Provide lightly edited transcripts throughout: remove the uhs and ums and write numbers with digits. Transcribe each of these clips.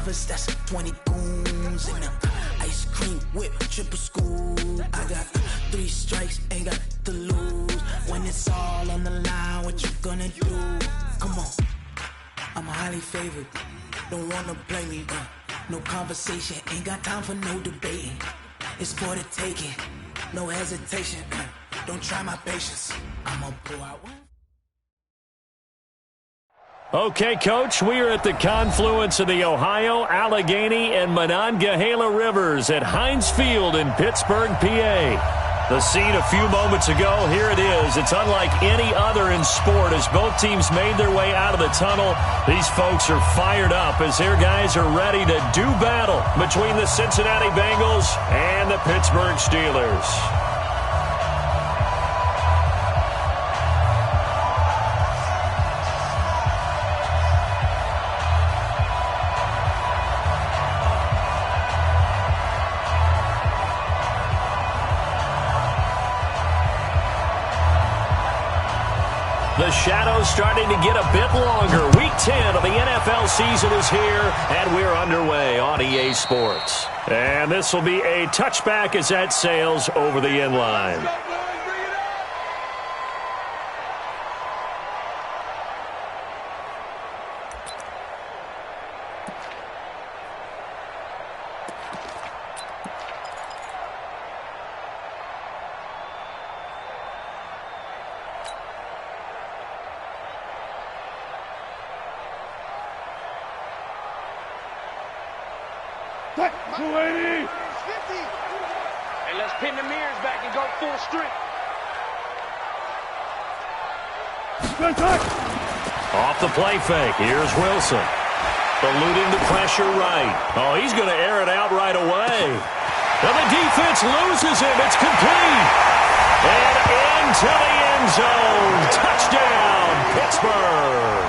lovers, that's 20 goons in them. Ice cream whip, triple school. I got 3 strikes, ain't got to lose. When it's all on the line, what you gonna do? Come on, I'm highly favored. Don't wanna play me, no conversation, ain't got time for no debating. It's for the taking, no hesitation. Don't try my patience. I'ma pull out one. Okay, Coach, we are at the confluence of the Ohio, Allegheny, and Monongahela Rivers at Heinz Field in Pittsburgh, PA. The scene a few moments ago, here it is. It's unlike any other in sport as both teams made their way out of the tunnel. These folks are fired up as their guys are ready to do battle between the Cincinnati Bengals and the Pittsburgh Steelers. The shadow's starting to get a bit longer. Week 10 of the NFL season is here, and we're underway on EA Sports. And this will be a touchback as that sails over the end line. And let's pin the mirrors back and go full strength. Off the play fake. Here's Wilson. Eluding the pressure right. Oh, he's going to air it out right away. And the defense loses him. It's complete. And into the end zone. Touchdown, Pittsburgh.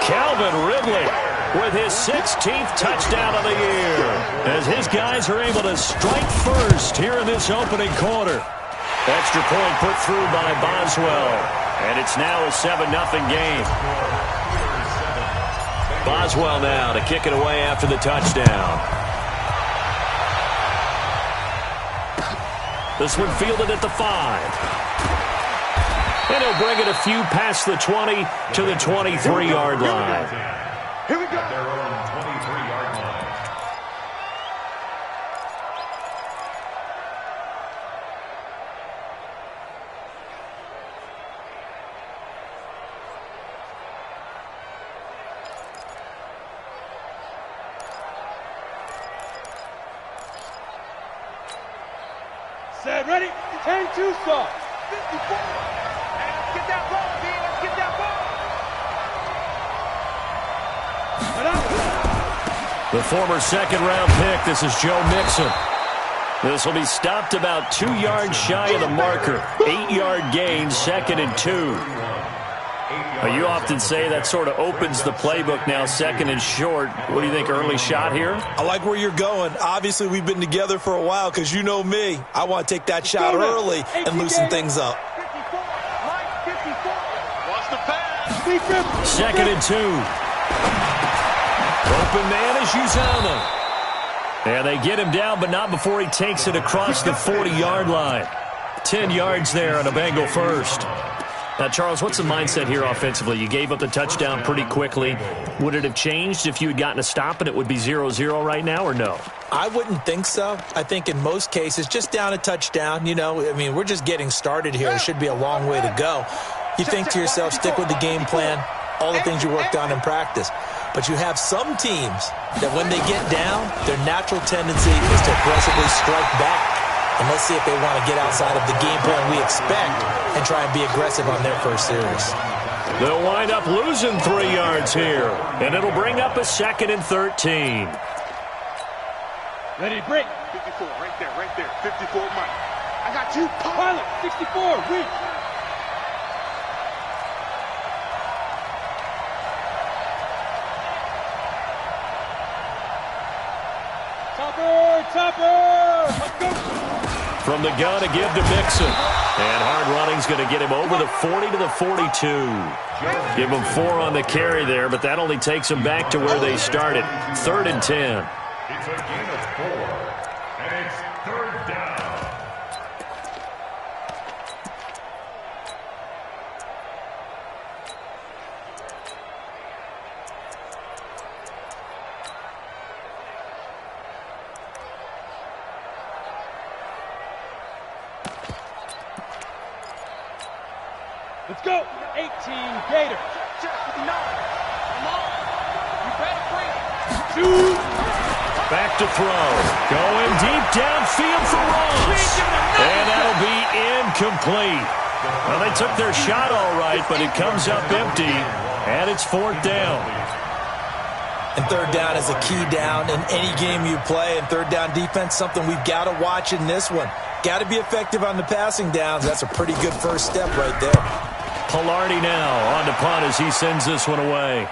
Calvin Ridley with his 16th touchdown of the year, as his guys are able to strike first here in this opening quarter. Extra point put through by Boswell, and it's now a 7-0 game. Boswell now to kick it away after the touchdown. This one fielded at the 5. And he'll bring it a few past the 20 to the 23-yard line. Here we go. At their own 23-yard line. Set, ready? 10-2 start. 54. Let's get that ball, man. Let's get that ball. The former second-round pick, this is Joe Mixon. This will be stopped about 2 yards shy of the marker. 8-yard gain, 2nd and 2. You often say that sort of opens the playbook now, 2nd and short. What do you think, early shot here? I like where you're going. Obviously, we've been together for a while because you know me. I want to take that shot early and loosen things up. 54. Watch the pass. 2nd and 2. Open man is Uzama. And they get him down, but not before he takes it across the 40-yard line. 10 yards there on a Bengal first. Now, Charles, what's the mindset here offensively? You gave up the touchdown pretty quickly. Would it have changed if you had gotten a stop and it would be 0-0 right now, or no? I wouldn't think so. I think in most cases, just down a touchdown, we're just getting started here. It should be a long way to go. You think to yourself, stick with the game plan, all the things you worked on in practice. But you have some teams that when they get down, their natural tendency is to aggressively strike back. And let's see if they want to get outside of the game plan we expect and try and be aggressive on their first series. They'll wind up losing 3 yards here, and it'll bring up a 2nd and 13. Ready to break. 54, right there. 54, Mike. I got you. Pilot, 64, weak. Topper! Let's go! From the gun to give to Mixon. And hard running's going to get him over the 40 to the 42. Give him 4 on the carry there, but that only takes them back to where they started. 3rd and 10. It's a gain of 4, and it's 3rd down. Let's go. 18 Gators. No. Come on. You better bring it. Shoot. Back to throw. Going deep downfield for Ross. And that'll be incomplete. Well, they took their shot all right, but it comes up empty, and it's 4th down. And 3rd down is a key down in any game you play. And 3rd down defense, something we've got to watch in this one. Got to be effective on the passing downs. That's a pretty good first step right there. Pilardi now on to punt as he sends this one away.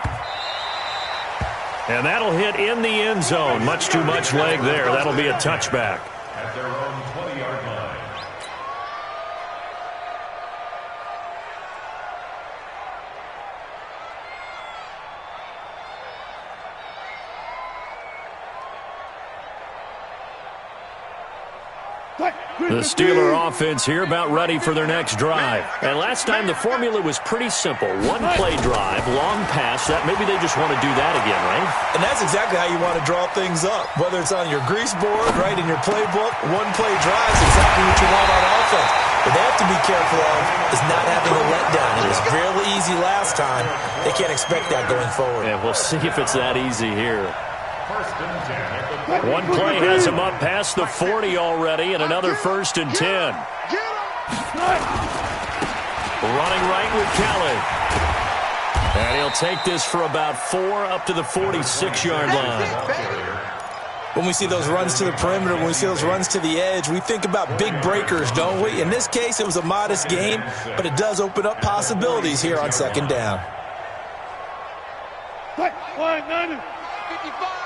And that'll hit in the end zone. Much too much leg there. That'll be a touchback. At their own 20-yard line. The Steeler offense here about ready for their next drive. And last time the formula was pretty simple. One play drive, long pass. That maybe they just want to do that again, right? And that's exactly how you want to draw things up. Whether it's on your grease board, right, in your playbook, one play drive is exactly what you want on offense. What they have to be careful of is not having a letdown. It was really easy last time. They can't expect that going forward. And we'll see if it's that easy here. One play has him up past the 40 already, and another 1st and 10. Running right with Kelly. And he'll take this for about 4 up to the 46-yard line. When we see those runs to the perimeter, when we see those runs to the edge, we think about big breakers, don't we? In this case, it was a modest gain, but it does open up possibilities here on 2nd down. 55.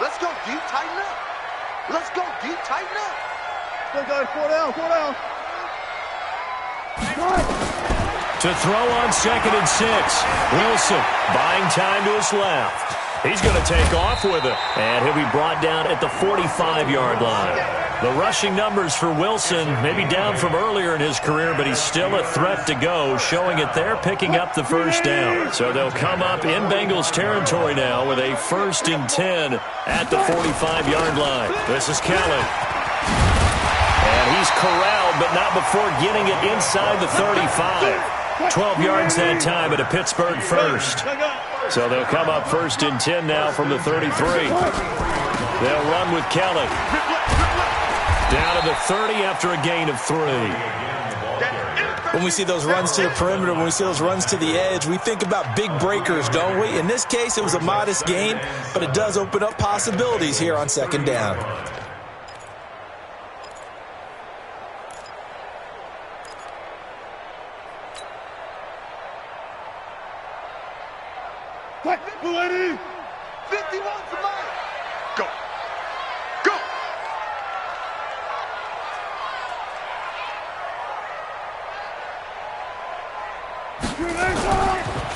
Let's go deep, tighten up. Let's go deep, tighten up. Go, guys, 4 down, 4 down. To throw on 2nd and 6. Wilson buying time to his left. He's going to take off with it. And he'll be brought down at the 45-yard line. The rushing numbers for Wilson maybe down from earlier in his career, but he's still a threat to go, showing it there, picking up the 1st down. So they'll come up in Bengals territory now with a 1st and 10 at the 45-yard line. This is Kelly. And he's corralled, but not before getting it inside the 35. 12 yards that time at a Pittsburgh 1st. So they'll come up 1st and 10 now from the 33. They'll run with Kelly. Down to the 30 after a gain of 3. When we see those runs to the perimeter, when we see those runs to the edge, we think about big breakers, don't we? In this case, it was a modest gain, but it does open up possibilities here on 2nd down. Ready? 51 for mine. Go. Go.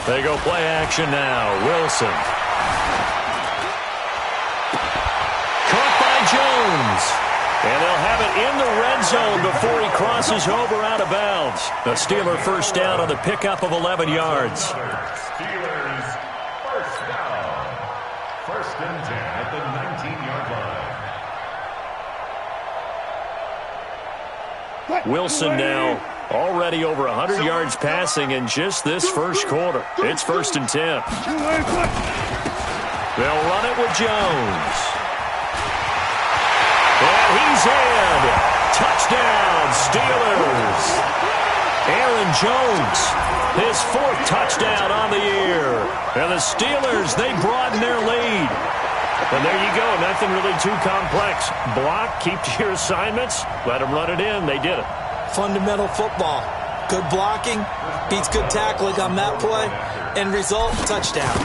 They go play action now. Wilson. Caught by Jones. And they'll have it in the red zone before he crosses over out of bounds. The Steeler 1st down on the pickup of 11 yards. Steelers 1st down. 1st and 10 at the 19-yard line. Wilson now already over 100 yards passing in just this 1st quarter. It's 1st and 10. They'll run it with Jones. And he's in. Touchdown, Steelers. Aaron Jones, his 4th touchdown on the year. And the Steelers, they broaden their lead. And there you go, nothing really too complex. Block, keep to your assignments, let them run it in. They did it. Fundamental football. Good blocking beats good tackling on that play. End result, touchdown.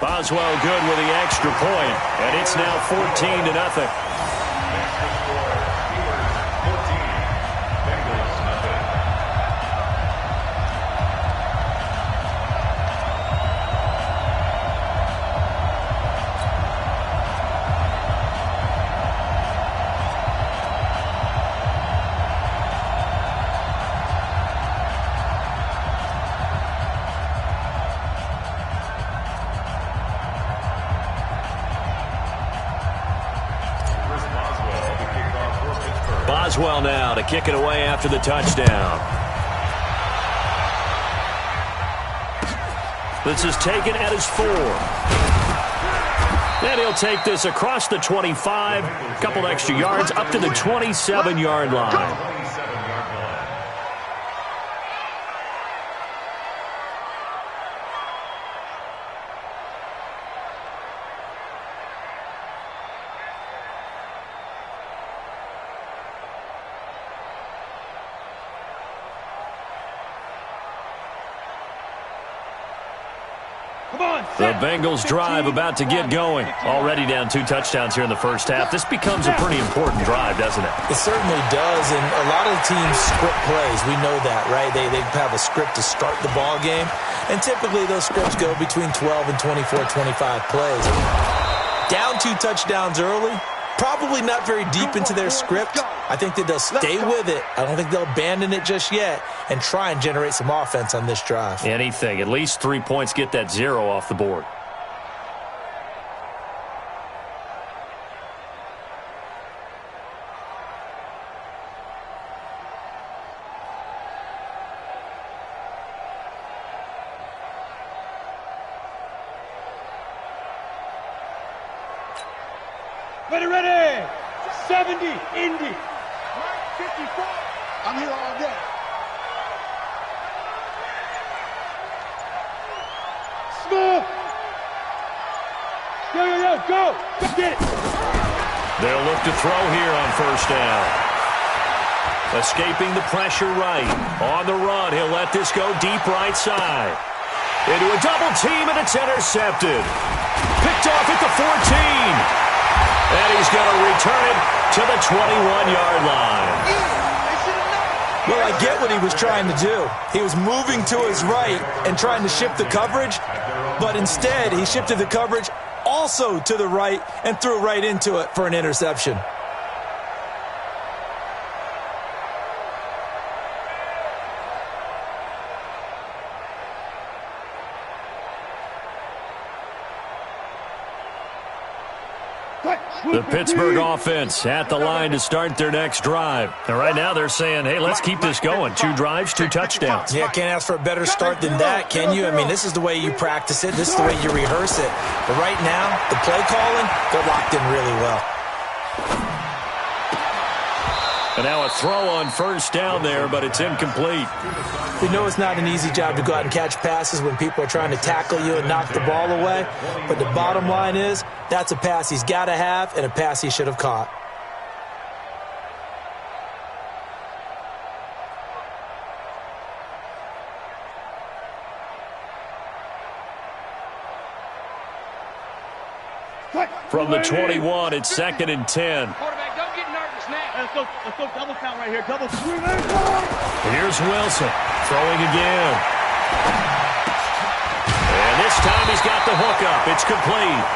Boswell good with the extra point, and it's now 14-0. Boswell now to kick it away after the touchdown. This is taken at his 4. And he'll take this across the 25, a couple extra yards, up to the 27-yard line. The Bengals drive about to get going. Already down 2 touchdowns here in the first half. This becomes a pretty important drive, doesn't it? It certainly does, and a lot of teams script plays. We know that, right? They have a script to start the ball game, and typically those scripts go between 12 and 24, 25 plays. Down 2 touchdowns early, probably not very deep into their script. I think that they'll stay with it. I don't think they'll abandon it just yet and try and generate some offense on this drive. Anything. At least 3 points, get that 0 off the board. Ready. 70, Indy. 54. I'm here all day. Small. Yo, go. Get it. They'll look to throw here on first down. Escaping the pressure right. On the run, he'll let this go deep right side. Into a double team, and it's intercepted. Picked off at the 14. And he's going to return it to the 21-yard line. Well, I get what he was trying to do. He was moving to his right and trying to shift the coverage, but instead he shifted the coverage also to the right and threw right into it for an interception. The Pittsburgh offense at the line to start their next drive. And right now they're saying, hey, let's keep this going. 2 drives, 2 touchdowns. Yeah, can't ask for a better start than that, can you? I mean, this is the way you practice it. This is the way you rehearse it. But right now, the play calling, they're locked in really well. And now a throw on first down there, but it's incomplete. We know it's not an easy job to go out and catch passes when people are trying to tackle you and knock the ball away. But the bottom line is, that's a pass he's got to have and a pass he should have caught. From the 21, it's 2nd and 10. Quarterback, don't get nervous now. Let's go double count right here. Double. Here's Wilson throwing again. And this time he's got the hookup. It's complete.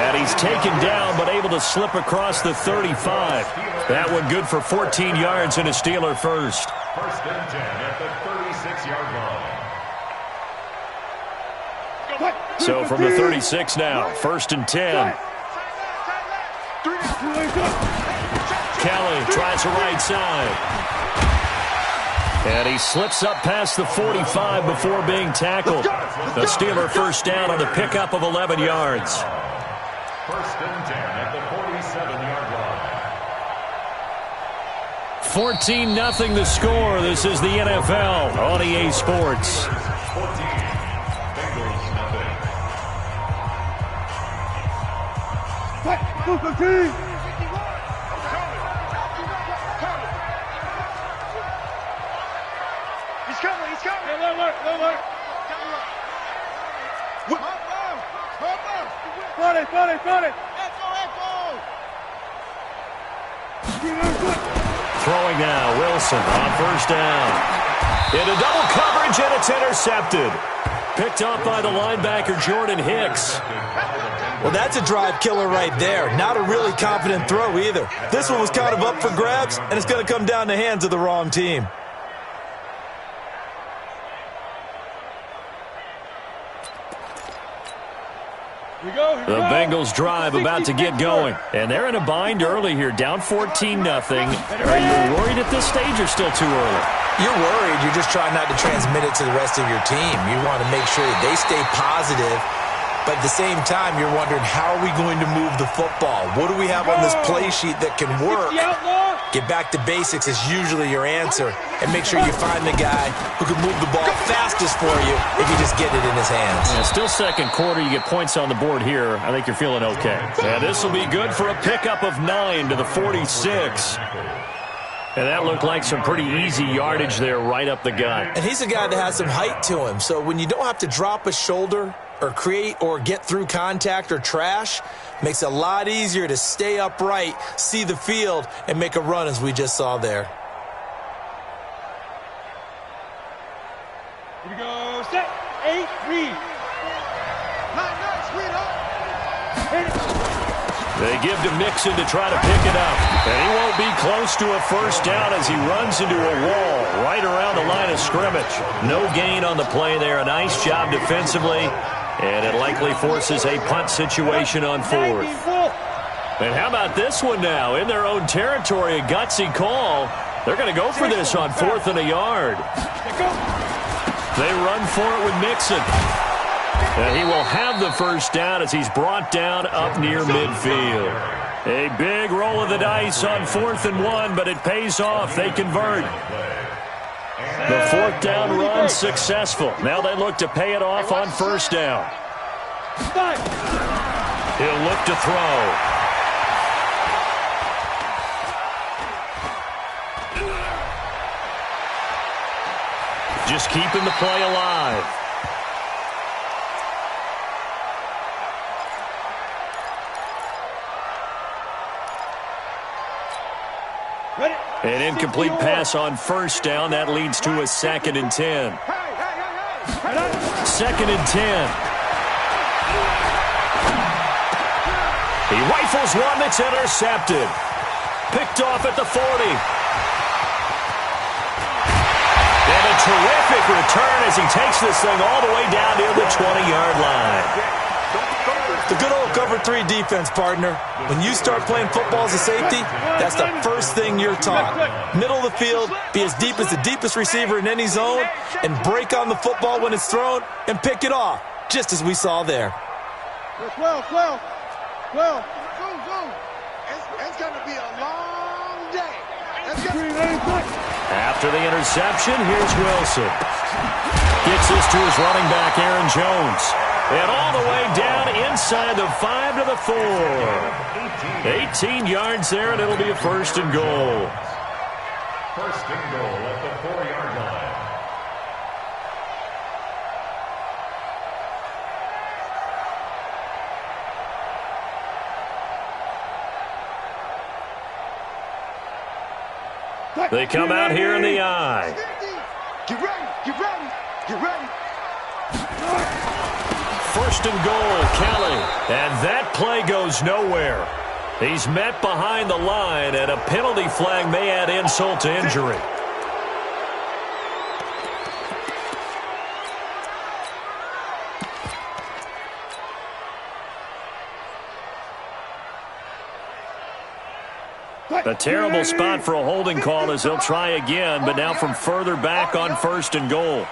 And he's taken down but able to slip across the 35. That one good for 14 yards and a Steeler first. 1st and 10 at the 36-yard line. So from the 36 now, 1st and 10. Kelly tries the right side. And he slips up past the 45 before being tackled. The Steeler first down on the pickup of 11 yards. 1st and 10 at the 47-yard line. 14-0 the score. This is the NFL on EA Sports. 14, Bengals nothing. He's coming. Alert. Throwing now, Wilson on first down. Into double coverage, and it's intercepted. Picked up by the linebacker, Jordan Hicks. Well, that's a drive killer right there. Not a really confident throw either. This one was kind of up for grabs, and it's going to come down the hands of the wrong team. The Bengals drive about to get going. And they're in a bind early here, down 14-0. Are you worried at this stage or still too early? You're worried. You're just trying not to transmit it to the rest of your team. You want to make sure that they stay positive. But at the same time, you're wondering, how are we going to move the football? What do we have on this play sheet that can work? Get back to basics is usually your answer. And make sure you find the guy who can move the ball fastest for you if you just get it in his hands. Yeah, still second quarter. You get points on the board here. I think you're feeling okay. Yeah, this will be good for a pickup of 9 to the 46. And that looked like some pretty easy yardage there right up the gut. And he's a guy that has some height to him. So when you don't have to drop a shoulder or create or get through contact or trash, makes it a lot easier to stay upright, see the field, and make a run as we just saw there. Here we go, set, 8, read. They give to Mixon to try to pick it up. And he won't be close to a first down as he runs into a wall right around the line of scrimmage. No gain on the play there. A nice job defensively. And it likely forces a punt situation on fourth. And how about this one now? In their own territory, a gutsy call. They're going to go for this on 4th and a yard. They run for it with Mixon. And he will have the first down as he's brought down up near midfield. A big roll of the dice on 4th and 1, but it pays off. They convert. The 4th down run successful. Now they look to pay it off on first down. He'll look to throw. Just keeping the play alive. An incomplete pass on first down. That leads to a 2nd and 10. 2nd and 10. He rifles one that's intercepted. Picked off at the 40. And a terrific return as he takes this thing all the way down near the 20-yard line. The good old cover 3 defense, partner. When you start playing football as a safety, that's the first thing you're taught. Middle of the field, be as deep as the deepest receiver in any zone, and break on the football when it's thrown and pick it off, just as we saw there. 12. It's going to be a long day. After the interception, here's Wilson. Gets this to his running back, Aaron Jones. And all the way down inside the 5 to the 4. 18 yards there, and it'll be a 1st and goal. 1st and goal at the 4-yard line. They come out here in the eye. Get ready. 1st and goal, Kelly. And that play goes nowhere. He's met behind the line, and a penalty flag may add insult to injury. A terrible spot for a holding call as he'll try again, but now from further back on 1st and goal.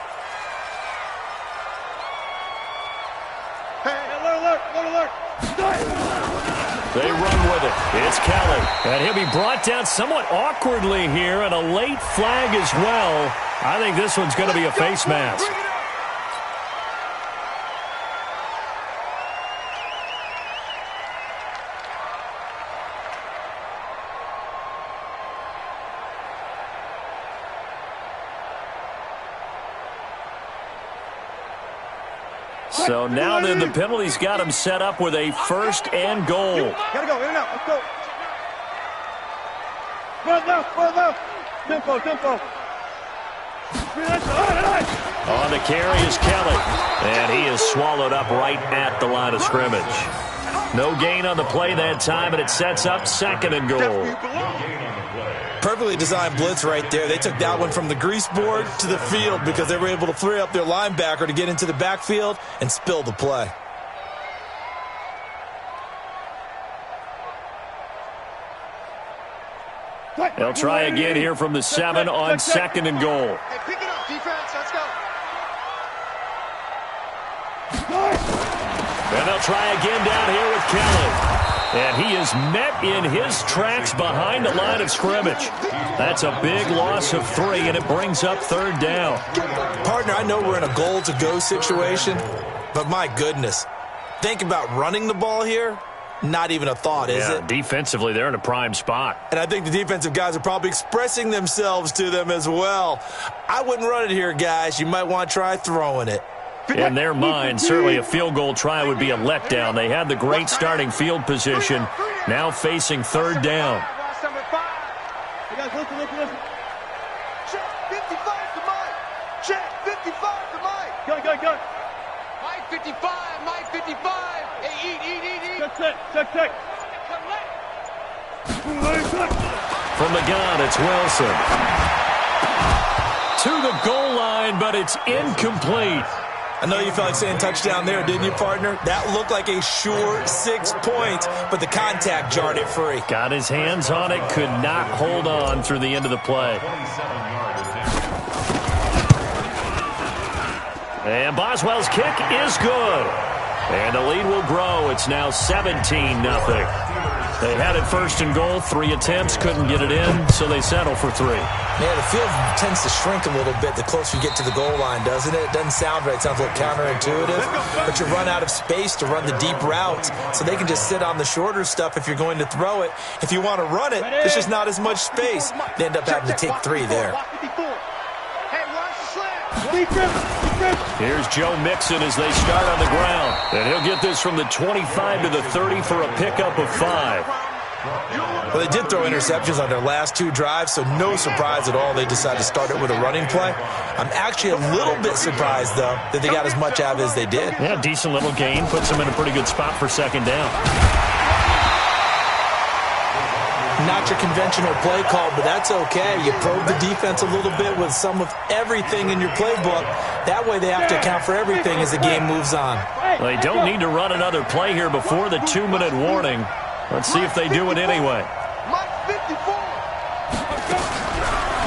They run with it. It's Kelly. And he'll be brought down somewhat awkwardly here, and a late flag as well. I think this one's going to be a face mask. So now then the penalty's got him set up with a 1st and goal. Gotta go, in and out, let's go. Run left. Tempo. On the carry is Kelly, and he is swallowed up right at the line of scrimmage. No gain on the play that time, and it sets up 2nd and goal. Perfectly designed blitz right there. They took that one from the grease board to the field because they were able to free up their linebacker to get into the backfield and spill the play. They'll try again here from the 7 on 2nd and goal. Hey, pick it up, defense. Let's go. And they'll try again down here with Kelly. And he is met in his tracks behind the line of scrimmage. That's a big loss of 3, and it brings up 3rd down. Partner, I know we're in a goal-to-go situation, but my goodness, think about running the ball here. Not even a thought, is it? Defensively, they're in a prime spot. And I think the defensive guys are probably expressing themselves to them as well. I wouldn't run it here, guys. You might want to try throwing it. In their mind, certainly a field goal try would be a letdown. They had the great starting field position, now facing 3rd down. Hey guys, listen. Check 55 to Mike. Check 55 to Mike. Go. Mike 55. Hey, eat. Check. From the gun, it's Wilson. To the goal line, but it's incomplete. I know you felt like saying touchdown there, didn't you, partner? That looked like a sure 6 points, but the contact jarred it free. Got his hands on it, could not hold on through the end of the play. And Boswell's kick is good. And the lead will grow. It's now 17-0. They had it 1st and goal, 3 attempts, couldn't get it in, so they settle for 3. Yeah, the field tends to shrink a little bit the closer you get to the goal line, doesn't it? It doesn't sound right. It sounds a little counterintuitive. But you run out of space to run the deep routes, so they can just sit on the shorter stuff if you're going to throw it. If you want to run it, there's just not as much space. They end up having to take 3 there. Hey, watch the slam. Here's Joe Mixon as they start on the ground. And he'll get this from the 25 to the 30 for a pickup of 5. Well, they did throw interceptions on their last 2 drives, so no surprise at all they decided to start it with a running play. I'm actually a little bit surprised, though, that they got as much out of it as they did. Yeah, decent little gain. Puts them in a pretty good spot for 2nd down. Not your conventional play call, but that's okay. You probe the defense a little bit with some of everything in your playbook. That way they have to account for everything as the game moves on. Well, they don't need to run another play here before the 2-minute warning. Let's see if they do it anyway. Mike 54.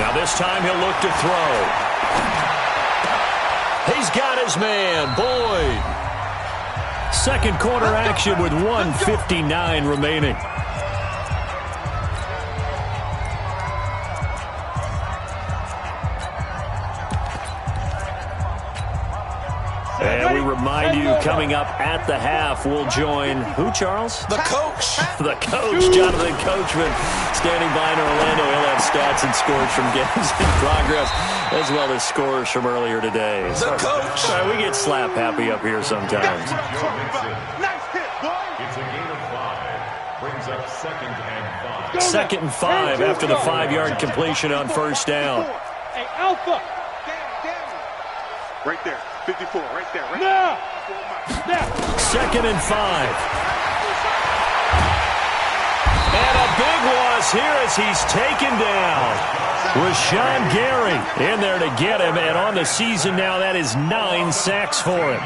Now this time he'll look to throw. He's got his man, Boyd. 2nd quarter action with 1:59 remaining. And we remind you, coming up at the half, we'll join who, Charles? The coach. The coach, Jonathan Coachman, standing by in Orlando. He'll have stats and scores from games in progress, as well as scores from earlier today. The coach. We get slap happy up here sometimes. Nice hit, boy. It's a gain of 5. Brings up 2nd and 5. 2nd and 5 after the 5-yard completion on 1st down. Hey, Alpha. Right there. 54, right there. Right Now. 2nd and 5. And a big loss here as he's taken down. Rashawn Gary in there to get him, and on the season now, that is 9 sacks for him.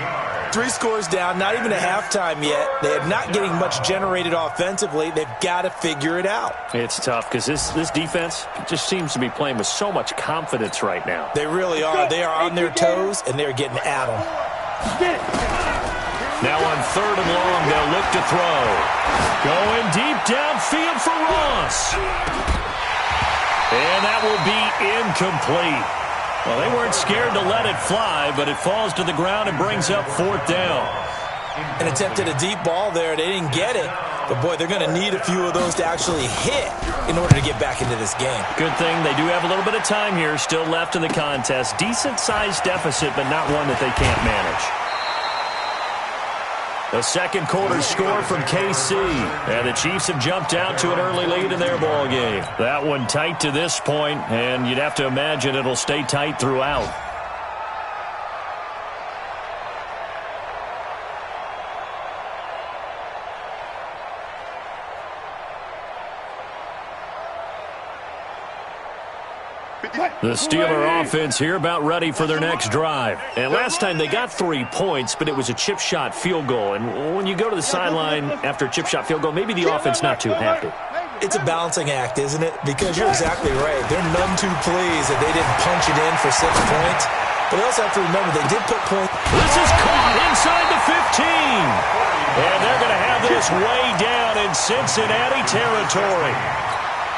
3 scores down, not even a halftime yet. They are not getting much generated offensively. They've got to figure it out. It's tough because this defense just seems to be playing with so much confidence right now. They really are. They are on their toes, and they're getting at them. Now on 3rd and long, they'll look to throw. Going deep downfield for Ross. And that will be incomplete. Well, they weren't scared to let it fly, but it falls to the ground and brings up 4th down. And attempted a deep ball there. They didn't get it. But, boy, they're going to need a few of those to actually hit in order to get back into this game. Good thing they do have a little bit of time here still left in the contest. Decent-sized deficit, but not one that they can't manage. The second quarter score from KC. And the Chiefs have jumped out to an early lead in their ball game. That one tight to this point, and you'd have to imagine it'll stay tight throughout. The Steeler offense here about ready for their next drive. And last time they got 3 points, but it was a chip shot field goal. And when you go to the sideline after a chip shot field goal, maybe the offense not too happy. It's a balancing act, isn't it? Because you're exactly right. They're none too pleased that they didn't punch it in for 6 points. But they also have to remember they did put points. This is caught inside the 15. And they're going to have this way down in Cincinnati territory.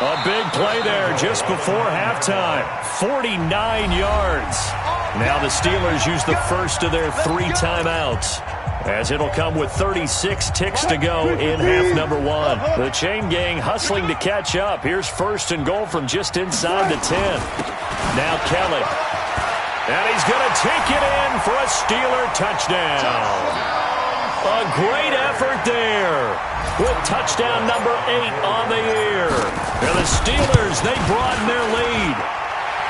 A big play there just before halftime. 49 yards. Now the Steelers use the first of their 3 timeouts, as it'll come with 36 ticks to go in half number 1. The chain gang hustling to catch up. Here's first and goal from just inside the 10. Now Kelly. And he's going to take it in for a Steeler touchdown. A great effort there with touchdown number 8 on the year. And the Steelers, they broaden their lead.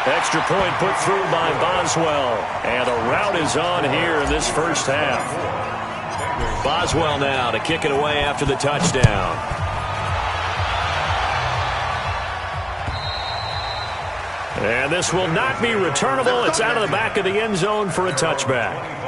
Extra point put through by Boswell. And a rout is on here in this first half. Boswell now to kick it away after the touchdown. And this will not be returnable. It's out of the back of the end zone for a touchback.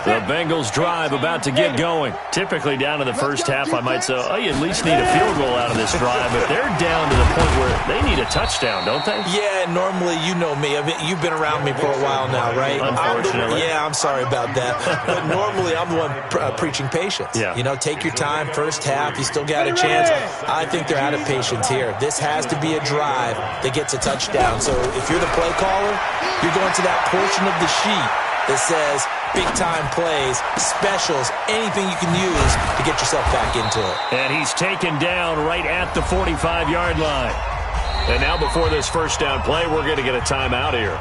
The Bengals drive about to get going. Typically down in the first half, I might say, oh, you at least need a field goal out of this drive. But they're down to the point where they need a touchdown, don't they? Yeah, normally, you know me. I mean, you've been around me for a while now, right? Unfortunately. I'm sorry about that. But normally, I'm the one preaching patience. Yeah. You know, take your time. First half, you still got a chance. I think they're out of patience here. This has to be a drive that gets a touchdown. So if you're the play caller, you're going to that portion of the sheet that says big-time plays, specials, anything you can use to get yourself back into it. And he's taken down right at the 45-yard line. And now before this first down play, we're going to get a timeout here.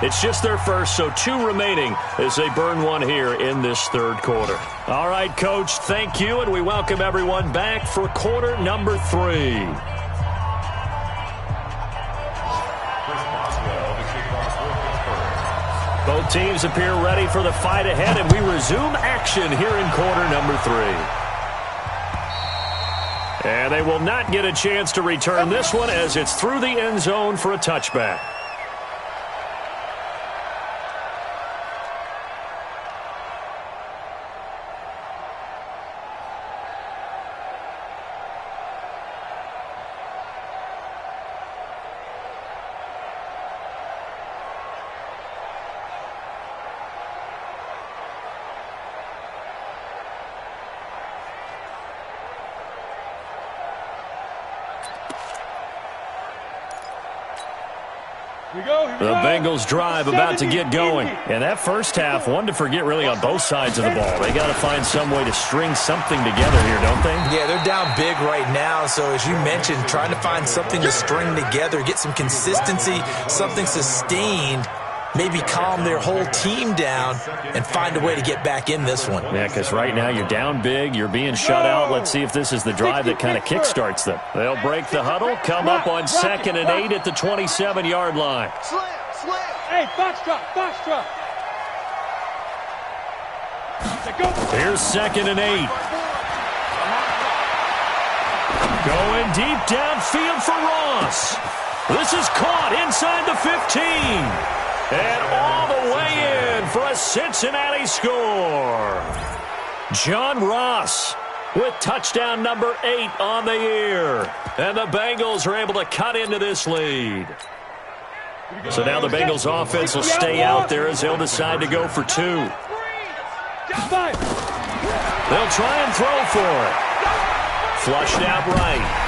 It's just their first, so 2 remaining as they burn one here in this third quarter. All right, Coach, thank you, and we welcome everyone back for quarter number 3. Both teams appear ready for the fight ahead, and we resume action here in quarter number 3. And they will not get a chance to return this one as it's through the end zone for a touchback. The Bengals drive about to get going. And that first half, one to forget really on both sides of the ball. They got to find some way to string something together here, don't they? Yeah, they're down big right now. So as you mentioned, trying to find something to string together, get some consistency, something sustained, maybe calm their whole team down and find a way to get back in this one. Yeah, because right now you're down big, you're being shut out. Let's see if this is the drive that kind of kickstarts them. They'll break the huddle, come up on 2nd and 8 at the 27-yard line. Hey, box drop. Here's 2nd and 8. Going deep downfield for Ross. This is caught inside the 15. And all the way in for a Cincinnati score. John Ross with touchdown number 8 on the year. And the Bengals are able to cut into this lead. So now the Bengals offense will stay out there as they'll decide to go for 2. They'll try and throw for it. Flushed out right.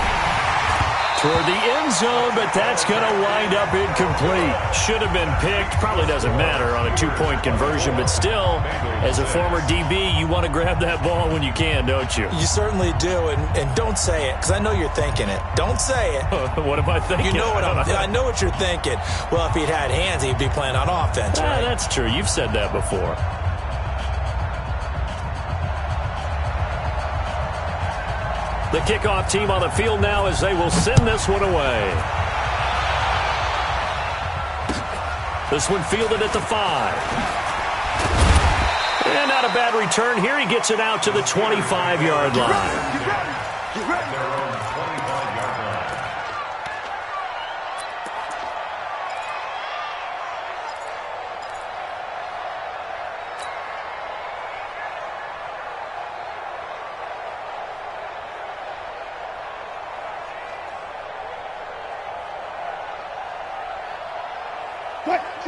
Toward the end zone, but that's going to wind up incomplete. Should have been picked. Probably doesn't matter on a 2-point conversion, but still, as a former DB, you want to grab that ball when you can, don't you? You certainly do, and don't say it, because I know you're thinking it. Don't say it. What am I thinking? You know what I know what you're thinking. Well, if he'd had hands, he'd be playing on offense, right? That's true. You've said that before. The kickoff team on the field now as they will send this one away. This one fielded at the 5. And not a bad return here. He gets it out to the 25-yard line. Get ready. Their own 25-yard line.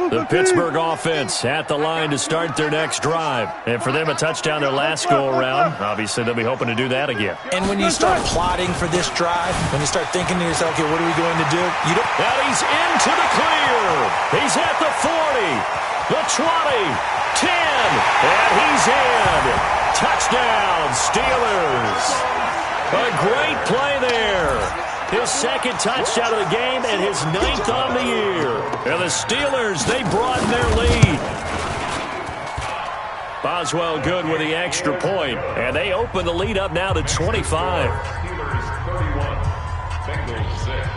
The Pittsburgh offense at the line to start their next drive. And for them, a touchdown their last go-around. Obviously, they'll be hoping to do that again. And when you start plotting for this drive, when you start thinking to yourself, okay, what are we going to do? You don't. And he's into the clear. He's at the 40, the 20, 10, and he's in. Touchdown, Steelers. A great play there. His second touchdown of the game and his 9th on the year. And the Steelers, they broaden their lead. Boswell good with the extra point, and they open the lead up now to 25. Steelers 31, Bengals 6.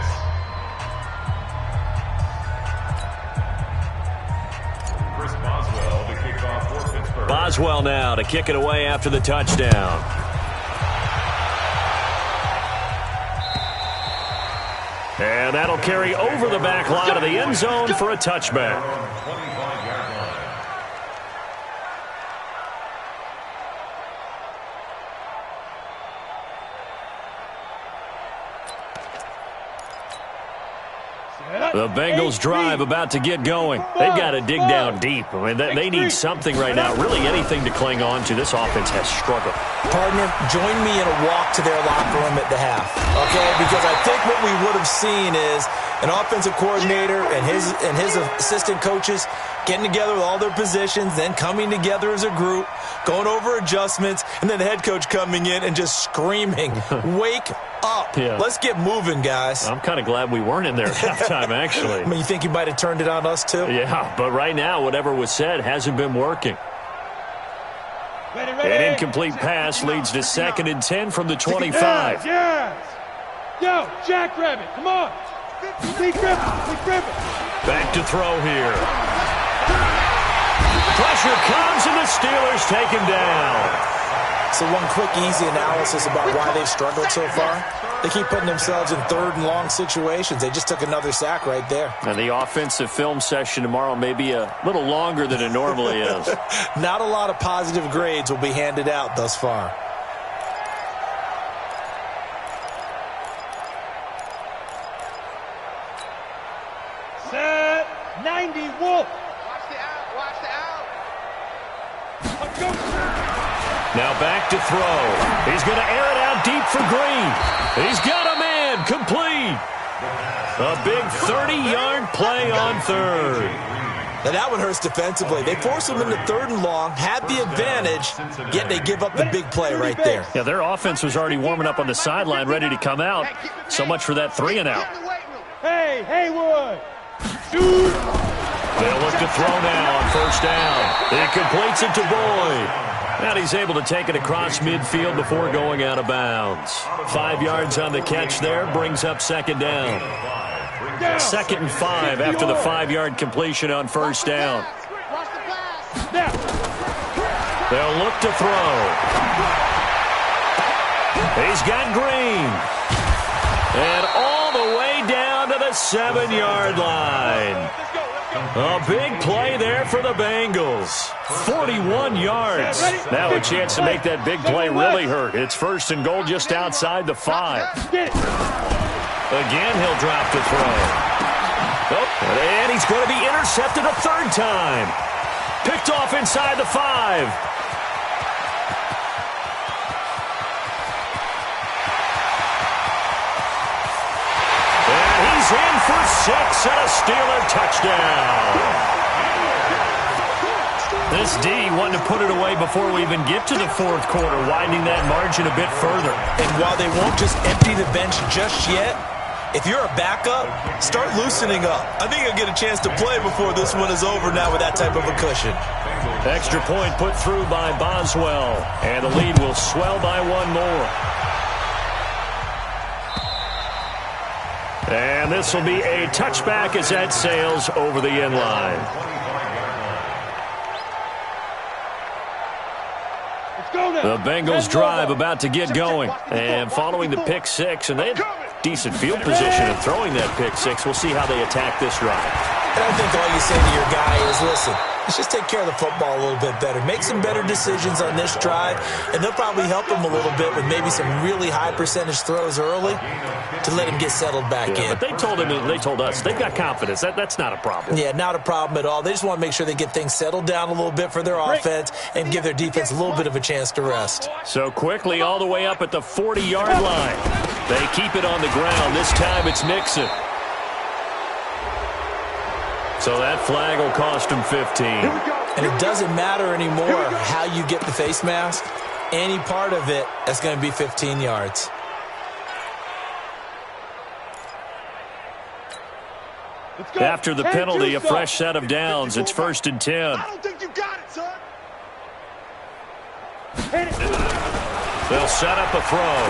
Chris Boswell to kick off for Pittsburgh. Boswell now to kick it away after the touchdown. And that'll carry over the back line of the end zone for a touchback. 25-yard line. The Bengals drive about to get going. They've got to dig down deep. I mean, they need something right now, really anything to cling on to. This offense has struggled. Partner, join me in a walk to their locker room at the half, okay? Because I think what we would have seen is an offensive coordinator and his assistant coaches getting together with all their positions, then coming together as a group, going over adjustments, and then the head coach coming in and just screaming, wake up. Yeah. Let's get moving, guys. I'm kind of glad we weren't in there at halftime, actually. I mean, you think you might have turned it on us, too? Yeah, but right now, whatever was said hasn't been working. An incomplete pass leads to 2nd and 10 from the 25. Yes. Yo, Jackrabbit, come on. Lee Griffin. Back to throw here. Pressure comes, and the Steelers take him down. So one quick, easy analysis about why they've struggled so far. They keep putting themselves in 3rd and long situations. They just took another sack right there. And the offensive film session tomorrow may be a little longer than it normally is. Not a lot of positive grades will be handed out thus far. Set 90 Wolf. Watch the out. Now back to throw. He's going to air it out deep for Green. He's got a man complete. A big 30-yard play on 3rd. Now that one hurts defensively. They force them into 3rd and long, had the advantage, yet they give up the big play right there. Yeah, their offense was already warming up on the sideline, ready to come out. So much for that 3 and out. Hey, Haywood. Shoot. They'll look to throw now on 1st down. He completes it to Boyd. And he's able to take it across midfield before going out of bounds. 5 yards on the catch there, brings up 2nd down. 2nd and 5 after the 5-yard completion on 1st down. They'll look to throw. He's got Green. And all the way down to the 7-yard line. A big play there for the Bengals. 41 yards. Now a chance to make that big play really hurt. It's 1st and goal just outside the 5. Again, he'll drop to throw. Oh, and he's going to be intercepted a 3rd time. Picked off inside the 5. He's in for 6 and a Steeler touchdown. This D wanted to put it away before we even get to the 4th quarter, widening that margin a bit further. And while they won't just empty the bench just yet, if you're a backup, start loosening up. I think you'll get a chance to play before this one is over now with that type of a cushion. Extra point put through by Boswell, and the lead will swell by 1 more. And this will be a touchback as that sails over the end line. The Bengals drive about to get going. And following the pick six, and they had decent field position in throwing that pick six. We'll see how they attack this drive. And I think all you say to your guy is, listen, let's just take care of the football a little bit better. Make some better decisions on this drive, and they'll probably help him a little bit with maybe some really high percentage throws early to let him get settled back in. But they told him, they told us, they've got confidence. That's not a problem. Yeah, not a problem at all. They just want to make sure they get things settled down a little bit for their offense and give their defense a little bit of a chance to rest. So quickly all the way up at the 40-yard line. They keep it on the ground. This time it's Mixon. So that flag will cost him 15. And it doesn't matter anymore how you get the face mask. Any part of it, that's going to be 15 yards. After the penalty, a fresh set of downs. It's 1st and 10. I don't think you got it, son. They'll set up a throw.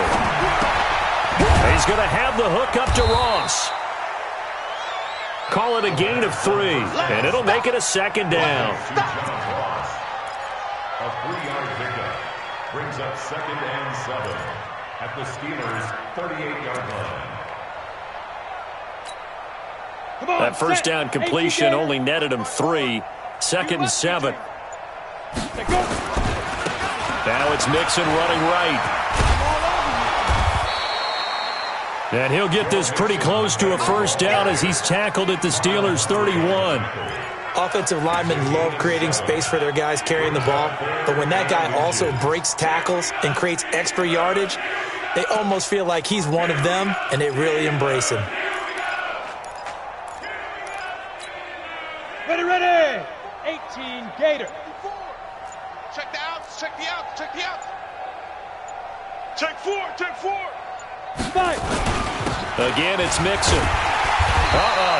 He's going to have the hook up to Ross. Call it a gain of 3, and it'll make it a 2nd down. A 3-yard pickup brings up 2nd and 7 at the Steelers' 38-yard line. That first down completion only netted him 3. 2nd and 7. Now it's Mixon running right. And he'll get this pretty close to a first down as he's tackled at the Steelers' 31. Offensive linemen love creating space for their guys carrying the ball, but when that guy also breaks tackles and creates extra yardage, they almost feel like he's one of them, and they really embrace him. Ready. 18 Gator. Check the outs, check the outs, check the outs. Check 4. 5. Again, it's Mixon.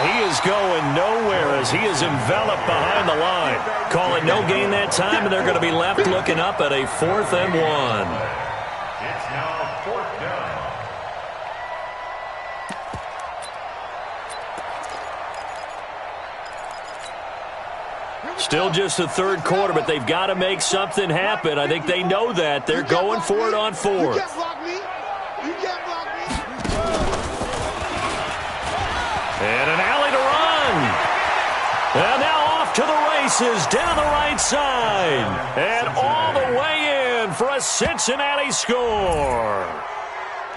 He is going nowhere as he is enveloped behind the line. Call it no gain that time, and they're going to be left looking up at a 4th and 1. It's now 4th down. Still just the 3rd quarter, but they've got to make something happen. I think they know that. They're going for it on 4th. You can't block me. You can't block me. And an alley to run. And now off to the races down the right side. And all the way in for a Cincinnati score.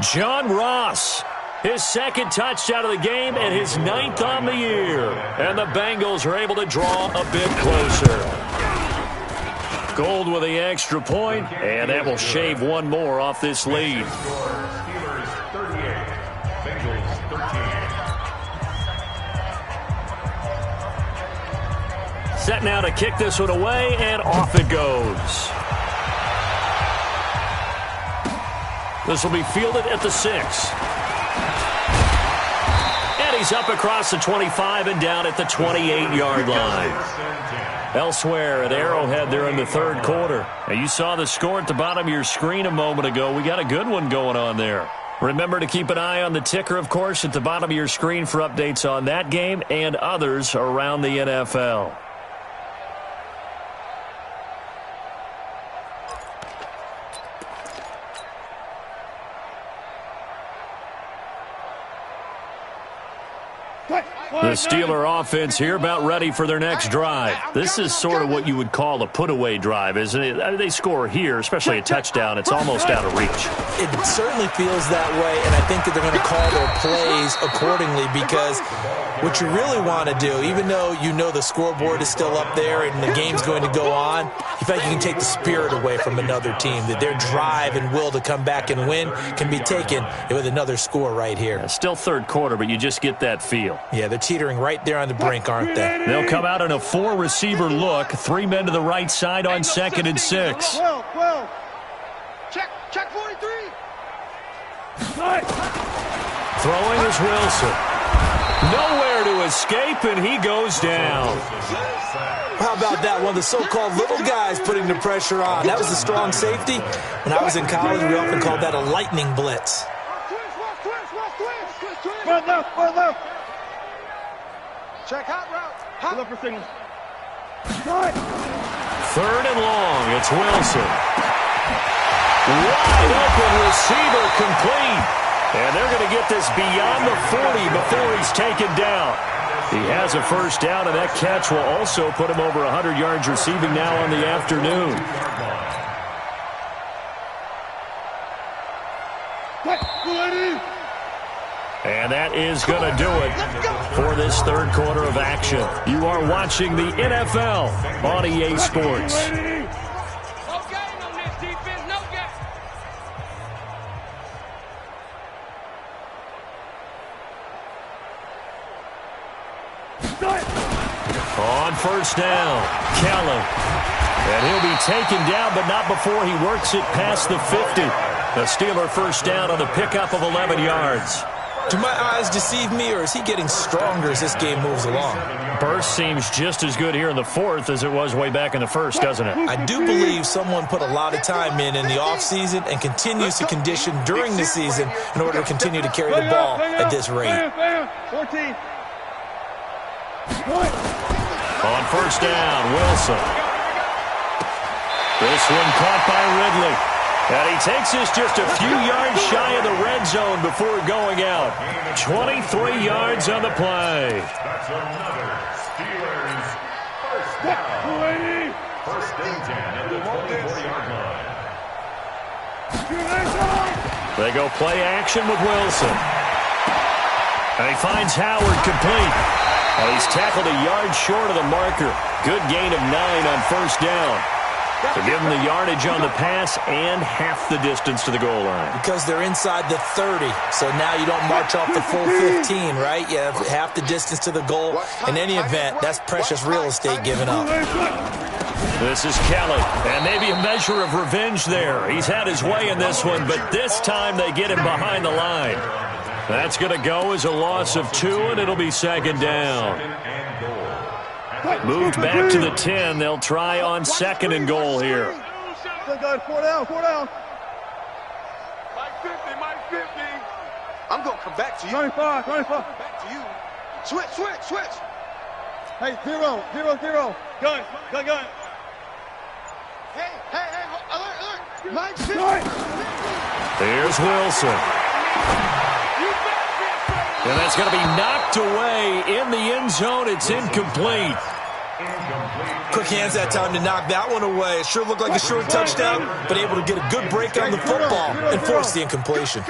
John Ross, his 2nd touchdown of the game and his 9th on the year. And the Bengals are able to draw a bit closer. Gold with the extra point, and that will shave one more off this lead. Steelers 38, Bengals 13. Set now to kick this one away, and off it goes. This will be fielded at the 6. And he's up across the 25 and down at the 28-yard line. Elsewhere at Arrowhead there in the 3rd quarter. Now you saw the score at the bottom of your screen a moment ago. We got a good one going on there. Remember to keep an eye on the ticker, of course, at the bottom of your screen for updates on that game and others around the NFL. The Steeler offense here about ready for their next drive. This is sort of what you would call a put-away drive, isn't it? I mean, they score here, especially a touchdown. It's almost out of reach. It certainly feels that way, and I think that they're going to call their plays accordingly because what you really want to do, even though you know the scoreboard is still up there and the game's going to go on, you feel like you can take the spirit away from another team, that their drive and will to come back and win can be taken with another score right here. It's still 3rd quarter, but you just get that feel. Yeah, they're teetering right there on the brink, aren't they? They'll come out in a 4-receiver look. 3 men to the right side on 2nd and 6. 12. Check 43. Throwing is Wilson. Nowhere to escape, and he goes down. How about that? One of the so-called little guys putting the pressure on. That was a strong safety. When I was in college, we often called that a lightning blitz. left. Check hot route. Hot. Look for signal. Third and long. It's Wilson. Wide open receiver complete. And they're going to get this beyond the 40 before he's taken down. He has a first down, and that catch will also put him over 100 yards receiving now on the afternoon. And that is going to do it for this third quarter of action. You are watching the NFL on EA Sports. On first down, Kelly. And he'll be taken down, but not before he works it past the 50. The Steeler first down on the pickup of 11 yards. Do my eyes deceive me, or is he getting stronger as this game moves along? Burst seems just as good here in the fourth as it was way back in the first, doesn't it? I do believe someone put a lot of time in the offseason and continues to condition during the season in order to continue to carry the ball at this rate. 14. On first down, Wilson. This one caught by Ridley. And he takes us just a few yards shy of the red zone before going out. 23 yards on the play. That's another Steelers first down. First and 10 at the 24-yard line. They go play action with Wilson. And he finds Howard complete. And he's tackled a yard short of the marker. Good gain of 9 on first down. To give them the yardage on the pass and half the distance to the goal line. Because they're inside the 30, so now you don't march off the full 15, right? You have half the distance to the goal. In any event, that's precious real estate given up. This is Kelly, and maybe a measure of revenge there. He's had his way in this one, but this time they get him behind the line. That's going to go as a loss of 2, and it'll be second down. Moved back to the 10. They'll try on second and goal here. 4 down. Mike 50. I'm going to come back to you. 25. Back to you. Switch. Hey, 0. Gun. Hey, alert. Mike 50. Here's Wilson. And that's going to be knocked away in the end zone. It's incomplete. Quick hands that time to knock that one away. It sure looked like a short touchdown, but able to get a good break on the football and force the incompletion.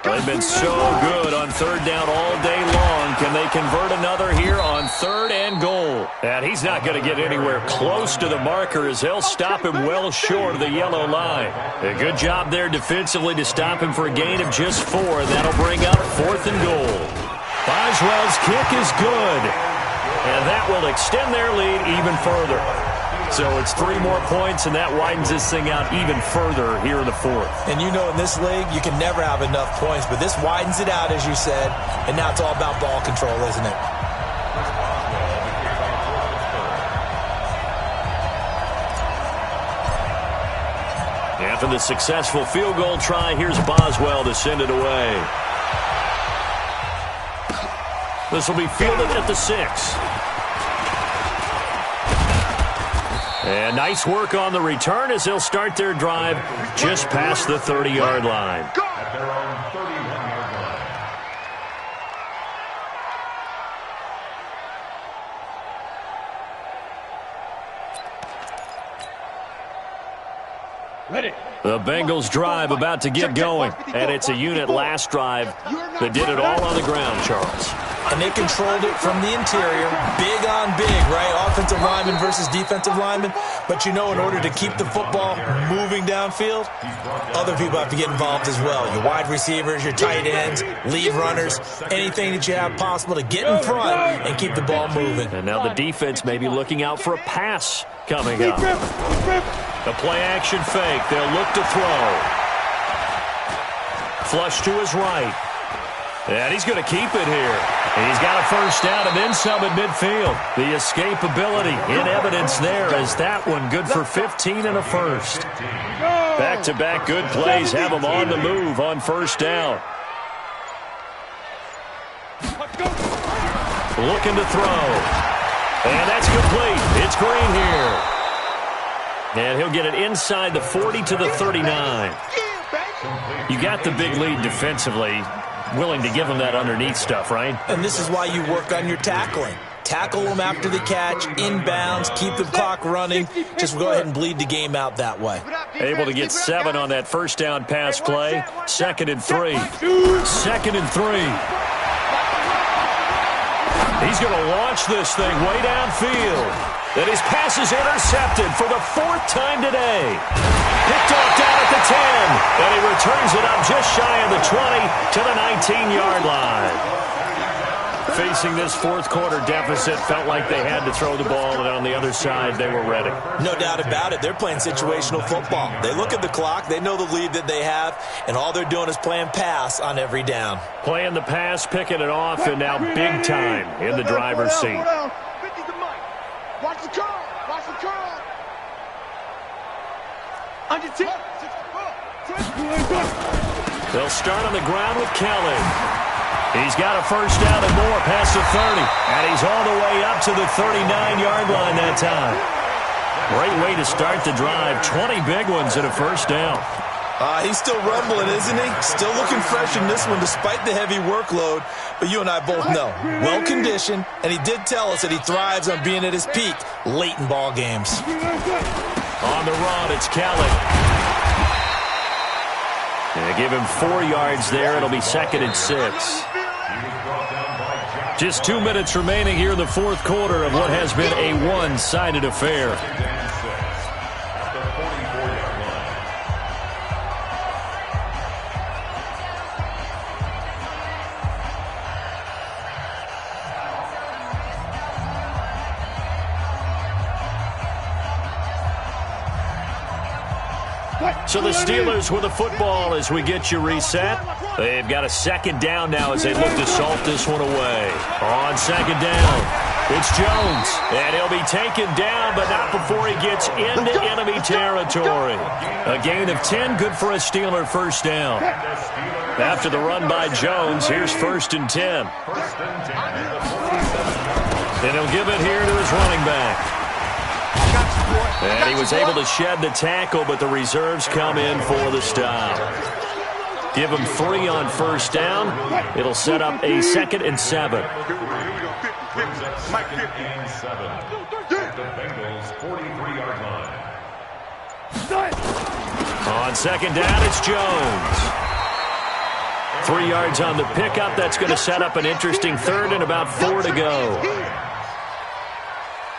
They've been so good on third down all day long. Can they convert another here on third and goal? And he's not going to get anywhere close to the marker as they'll stop him well short of the yellow line. A good job there defensively to stop him for a gain of just 4. That'll bring up fourth and goal. Boswell's kick is good. And that will extend their lead even further. So it's 3 more points, and that widens this thing out even further here in the fourth. And you know in this league, you can never have enough points, but this widens it out, as you said, and now it's all about ball control, isn't it? After the successful field goal try, here's Boswell to send it away. This will be fielded at the 6. And nice work on the return as they'll start their drive just past the 30-yard line. At their own 31-yard line. Ready. The Bengals drive about to get going, and it's a unit last drive that did it all on the ground, Charles. And they controlled it from the interior, big on big, right? Offensive lineman versus defensive lineman. But you know, in order to keep the football moving downfield, other people have to get involved as well. Your wide receivers, your tight ends, lead runners, anything that you have possible to get in front and keep the ball moving. And now the defense may be looking out for a pass coming up. The play-action fake. They'll look to throw. Flush to his right. And he's going to keep it here. And he's got a first down and then some at midfield. The escapability in evidence there as that one good for 15 and a first. Back-to-back good plays have him on the move on first down. Looking to throw. And that's complete. It's Green here. And he'll get it inside the 40 to the 39. You got the big lead defensively. Willing to give him that underneath stuff, right? And this is why you work on your tackling. Tackle them after the catch, inbounds, keep the clock running. Just go ahead and bleed the game out that way. Able to get 7 on that first down pass play. 2nd and 3. 2nd and 3. He's going to launch this thing way downfield. And his pass is intercepted for the 4th time today. Picked off down at the 10. And he returns it up just shy of the 20 to the 19-yard line. Facing this 4th quarter deficit, felt like they had to throw the ball, and on the other side, they were ready. No doubt about it. They're playing situational football. They look at the clock, they know the lead that they have, and all they're doing is playing pass on every down. Playing the pass, picking it off, and now big time in the driver's seat. Watch the curl. Watch the curl. Under 10. They'll start on the ground with Kelly. He's got a first down and more past the 30. And he's all the way up to the 39-yard line that time. Great way to start the drive. 20 big ones and a first down. He's still rumbling, isn't he? Still looking fresh in this one despite the heavy workload. But you and I both know, well-conditioned, and he did tell us that he thrives on being at his peak late in ball games. On the run, it's Kelly. They give him 4 yards there. It'll be 2nd and 6. Just 2 minutes remaining here in the 4th quarter of what has been a one-sided affair. So the Steelers with the football as we get you reset. They've got a 2nd down now as they look to salt this one away. On 2nd down, it's Jones. And he'll be taken down, but not before he gets into enemy territory. A gain of 10, good for a Steeler first down. After the run by Jones, here's 1st and 10. And he'll give it here to his running back. And he was able to shed the tackle, but the reserves come in for the stop. Give him 3 on first down. It'll set up a 2nd and 7. Brings up 2nd and 7 at the Bengals' 43-yard line. On 2nd down, it's Jones. 3 yards on the pickup. That's going to set up an interesting 3rd and about 4 to go.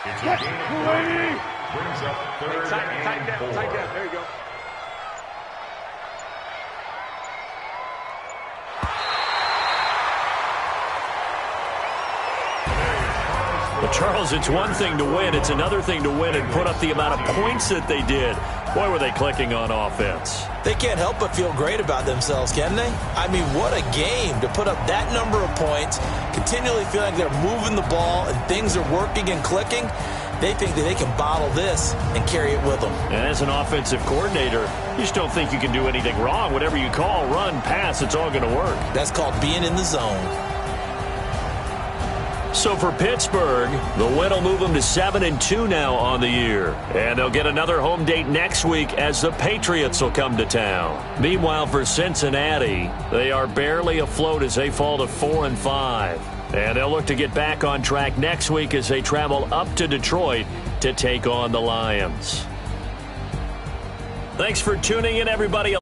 It's a gain of 3. Brings up 3rd and 4. There you go. But Charles, it's one thing to win. It's another thing to win and put up the amount of points that they did. Boy, were they clicking on offense. They can't help but feel great about themselves, can they? I mean, what a game to put up that number of points, continually feeling like they're moving the ball and things are working and clicking. They think that they can bottle this and carry it with them. And as an offensive coordinator, you just don't think you can do anything wrong. Whatever you call, run, pass, it's all going to work. That's called being in the zone. So for Pittsburgh, the win will move them to 7-2 now on the year. And they'll get another home date next week as the Patriots will come to town. Meanwhile, for Cincinnati, they are barely afloat as they fall to 4-5. And they'll look to get back on track next week as they travel up to Detroit to take on the Lions. Thanks for tuning in, everybody.